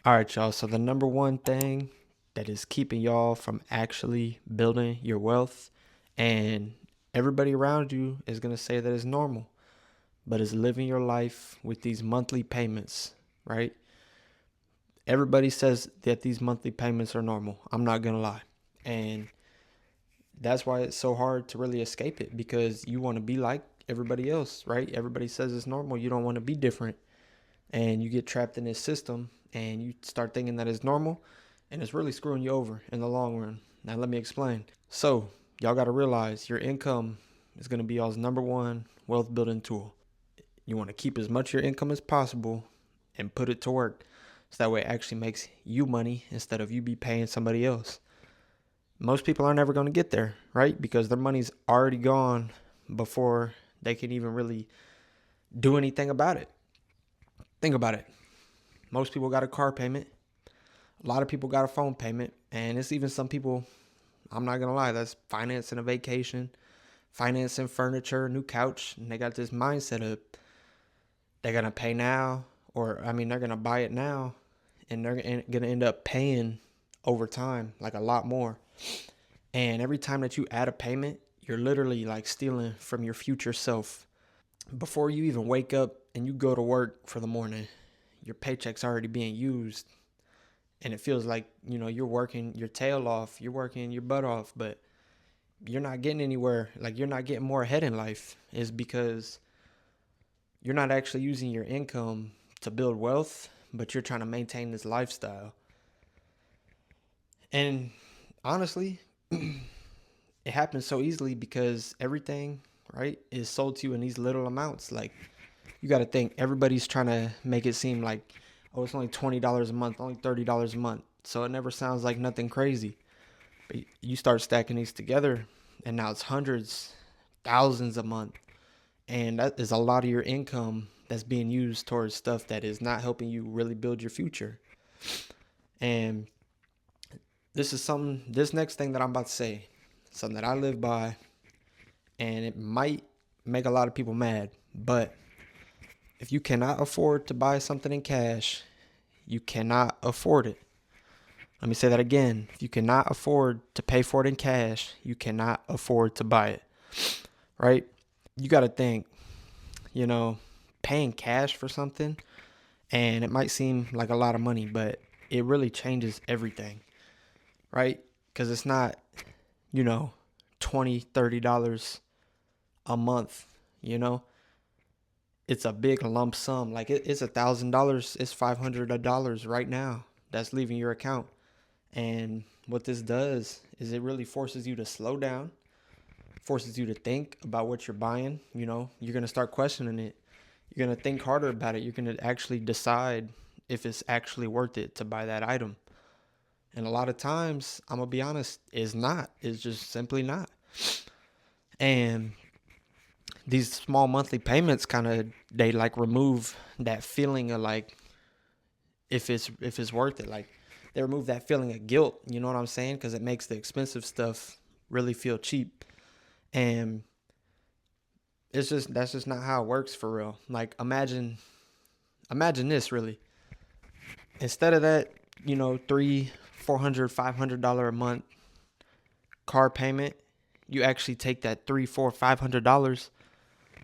All right, y'all. So the number one thing that is keeping y'all from actually building your wealth, and everybody around you is going to say that it's normal, but is living your life with these monthly payments, right? Everybody says that these monthly payments are normal. I'm not going to lie. And that's why it's so hard to really escape it, because you want to be like everybody else, right? Everybody says it's normal. You don't want to be different. And you get trapped in this system and you start thinking that it's normal, and it's really screwing you over in the long run. Now, let me explain. So, y'all got to realize your income is going to be y'all's number one wealth building tool. You want to keep as much of your income as possible and put it to work, so that way it actually makes you money instead of you be paying somebody else. Most people are never going to get there, right? Because their money's already gone before they can even really do anything about it. Think about it. Most people got a car payment. A lot of people got a phone payment. And it's even some people, I'm not going to lie, that's financing a vacation, financing furniture, new couch. And they got this mindset of they're going to pay now, or they're going to buy it now, and they're going to end up paying over time, like a lot more. And every time that you add a payment, you're literally like stealing from your future self. Before you even wake up and you go to work for the morning, your paycheck's already being used. And it feels like, you're working your tail off, you're working your butt off, but you're not getting anywhere. Like, you're not getting more ahead in life. Is because you're not actually using your income to build wealth, but you're trying to maintain this lifestyle. And honestly, it happens so easily because everything, right, is sold to you in these little amounts. Like, you got to think everybody's trying to make it seem like, oh, it's only $20 a month, only $30 a month. So it never sounds like nothing crazy. But you start stacking these together, and now it's hundreds, thousands a month. And that is a lot of your income that's being used towards stuff that is not helping you really build your future. And this next thing that I'm about to say, something that I live by, and it might make a lot of people mad, but if you cannot afford to buy something in cash, you cannot afford it. Let me say that again. If you cannot afford to pay for it in cash, you cannot afford to buy it, right? You got to think, you know, paying cash for something, and it might seem like a lot of money, but it really changes everything, right? Because it's not, you know, $20, $30 a month, you know? It's a big lump sum. Like it's $1,000, it's $500 right now that's leaving your account. And what this does is it really forces you to slow down, forces you to think about what you're buying. You're going to start questioning it. You're going to think harder about it. You're going to actually decide if it's actually worth it to buy that item. And a lot of times, I'm going to be honest, it's not. It's just simply not. And these small monthly payments kind of, they like remove that feeling of like, if it's worth it. Like, they remove that feeling of guilt, you know what I'm saying? Because it makes the expensive stuff really feel cheap. And that's just not how it works for real. Like, imagine this really. Instead of that, three, $400, $500 a month car payment, you actually take that three, four, $500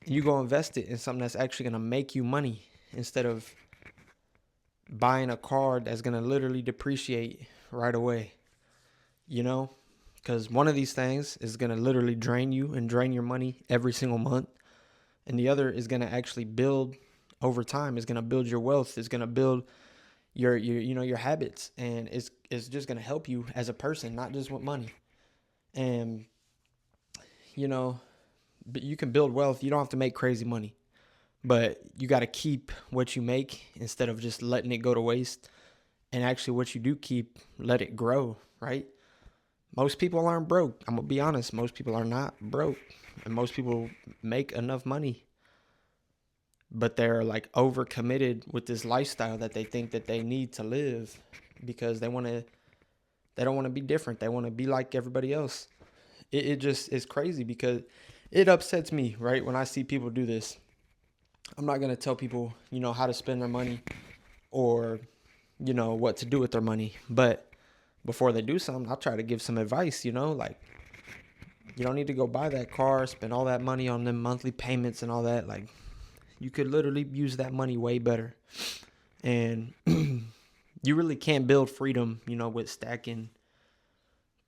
and you go invest it in something that's actually gonna make you money, instead of buying a car that's gonna literally depreciate right away. You know, because one of these things is gonna literally drain you and drain your money every single month, and the other is gonna actually build over time. It's gonna build your wealth. It's gonna build your habits, and it's just gonna help you as a person, not just with money. And you know, but you can build wealth. You don't have to make crazy money, but you got to keep what you make instead of just letting it go to waste. And actually, what you do keep, let it grow, right? Most people aren't broke. I'm gonna be honest. Most people are not broke, and most people make enough money, but they're like overcommitted with this lifestyle that they think that they need to live, because they don't want to be different. They want to be like everybody else. It just is crazy because it upsets me, right? When I see people do this. I'm not gonna tell people, how to spend their money, or, what to do with their money. But before they do something, I'll try to give some advice, like you don't need to go buy that car, spend all that money on them monthly payments and all that. Like you could literally use that money way better. And you really can't build freedom, with stacking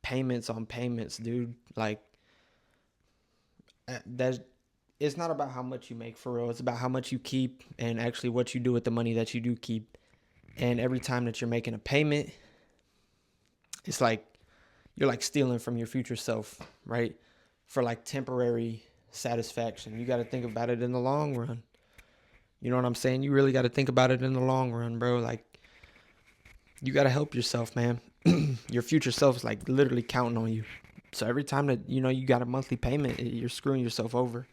payments on payments, dude. Like that's it's not about how much you make for real. It's about how much you keep and actually what you do with the money that you do keep. And every time that you're making a payment, it's like you're like stealing from your future self, right? For like temporary satisfaction. You got to think about it in the long run. You know what I'm saying? You really got to think about it in the long run, bro. Like you got to help yourself, man. Your future self is like literally counting on you. So every time that you got a monthly payment, you're screwing yourself over.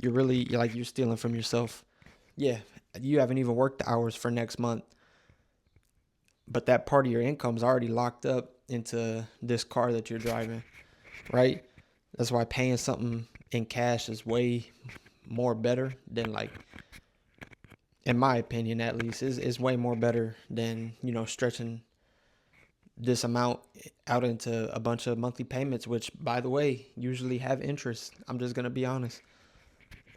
You're stealing from yourself. Yeah, you haven't even worked the hours for next month, but that part of your income is already locked up into this car that you're driving, right? That's why paying something in cash is way more better than, like, in my opinion at least, is way more better than, stretching this amount out into a bunch of monthly payments, which, by the way, usually have interest. I'm just going to be honest.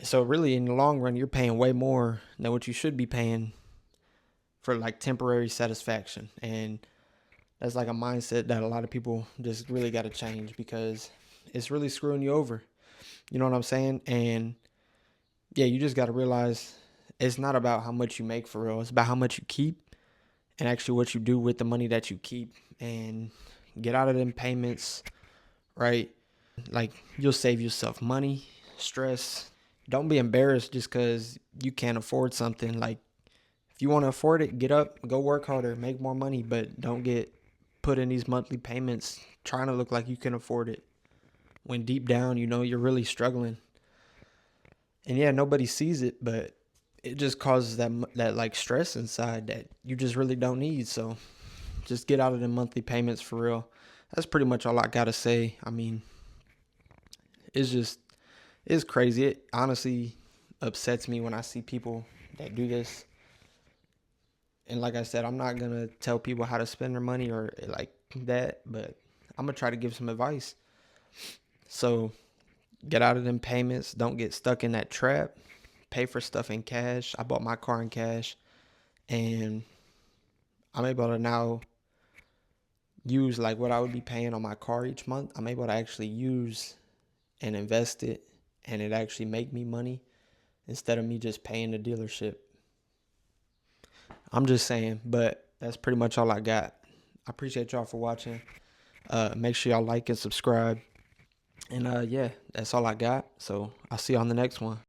So really, in the long run, you're paying way more than what you should be paying for like temporary satisfaction. And that's like a mindset that a lot of people just really got to change, because it's really screwing you over. You know what I'm saying? And yeah, you just got to realize it's not about how much you make for real. It's about how much you keep and actually what you do with the money that you keep, and get out of them payments, right? Like you'll save yourself money, stress. Don't be embarrassed just because you can't afford something. Like if you want to afford it, get up, go work harder, make more money, but don't get put in these monthly payments trying to look like you can afford it when deep down, you're really struggling. And yeah, nobody sees it, but it just causes that like stress inside that you just really don't need. So just get out of the monthly payments for real. That's pretty much all I got to say. I mean, it's crazy. It honestly upsets me when I see people that do this. And like I said, I'm not going to tell people how to spend their money or like that, but I'm going to try to give some advice. So get out of them payments. Don't get stuck in that trap. Pay for stuff in cash. I bought my car in cash, and I'm able to now use like what I would be paying on my car each month. I'm able to actually use and invest it, and it actually make me money instead of me just paying the dealership. I'm just saying, but that's pretty much all I got. I appreciate y'all for watching. Make sure y'all like and subscribe. And yeah, that's all I got. So I'll see you on the next one.